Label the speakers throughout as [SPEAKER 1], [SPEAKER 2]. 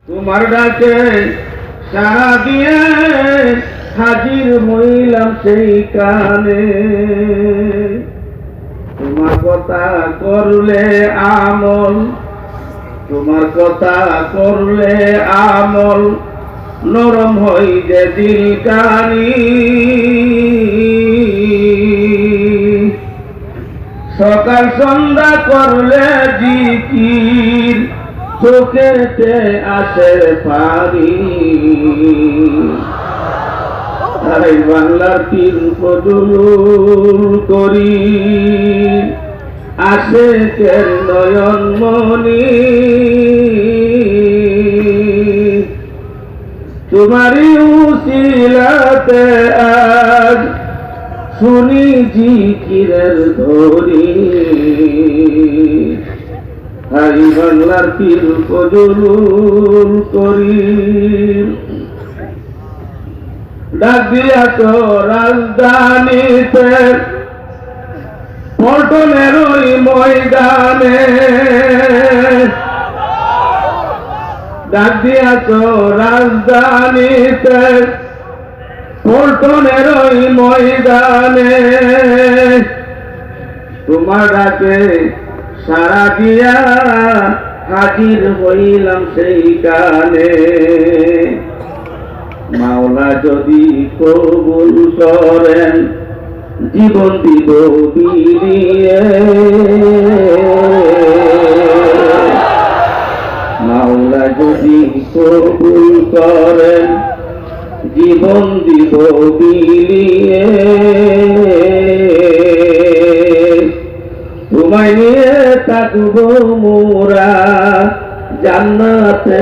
[SPEAKER 1] তোমার ডাকে সাড়া দিয়ে হাজির হইলাম সেই কানে। তোমার কথা করলে আমল, তোমার কথা করলে আমল, নরম হই যে দিল কানি। সকাল সন্ধ্যা করলে জিকির, চোখেতে আসে পানি। তাই বাংলার পীর ফজলুল করিম আসে কের নয়ন মনি। তোমারই উসিলাতে আজ শুনি জিকিরের ধ্বনি। হাই বাংলার পীর ফজলুল করিম ডাক দিয়াছ রাজধানীতে, পল্টনের ওই ময়দানে। ডাক দিয়াছ রাজধানীতে, পল্টনের ওই ময়দানে। তোমার ডাকে সাড়া দিয়া হাজির হইলাম সেই কানে। মাওলা যদি কবুল করেন জীবন দিব বিলিয়ে। মাওলা যদি কবুল করেন জীবন দিব বিলিয়ে। তোমায় নিয়ে থাকবো মোরা জান্নাতে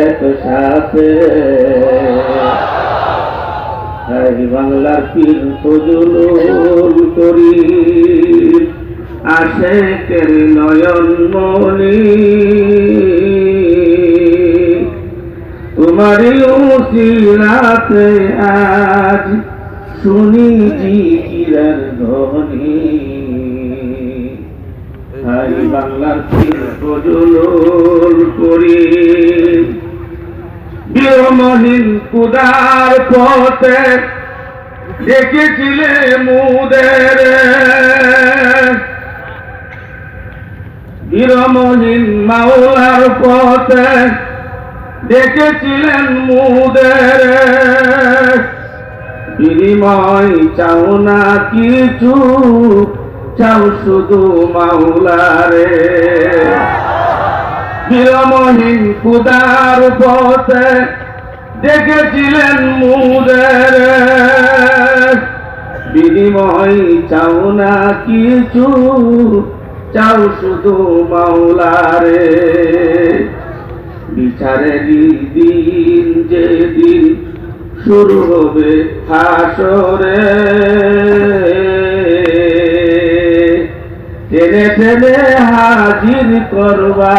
[SPEAKER 1] একসাথে। হাই বাংলার পীর ফজলুল করিম আশেকের নয়ন মনি। তোমারই উসিলাতে আজ শুনি জিকিরের ধ্বনি। হাই বাংলার পীর ফজলুল করিম বিরমহীন কুদার পথে দেখেছিলে মুদের। বিরমহীন মাওলার পথে দেখেছিলেন মুদের। বিনিময় চাও না কিছু, চাও শুধু মাওলারে। বিরমহীন খুদার পথে দেখেছিলেন মুদের। বিনিময় চাও না কিছু, চাও শুধু মাওলারে। বিচারের দিন যেদিন শুরু হবে হাসরে, টেনে টেনে হাজির করবা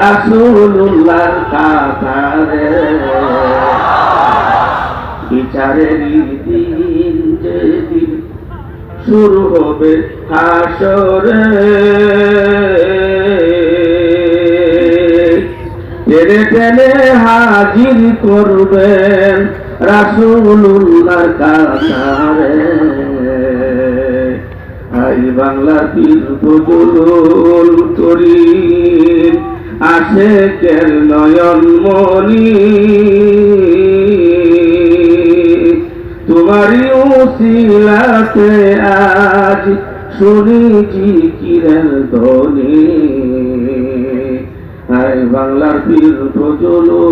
[SPEAKER 1] রাসূলুল্লাহর কাতারে। বিচারের দিন যেদিন শুরু হবে হাসরে, টেনে টেনে হাজির করবেন রাসূলুল্লাহর কাতারে। হাই বাংলার পীর ফজলুল করিম আশেকের নয়ন মনি। তোমারই উসিলাতে আজ শুনি জিকিরের ধ্বনি। হাই বাংলার পীর ফজলুল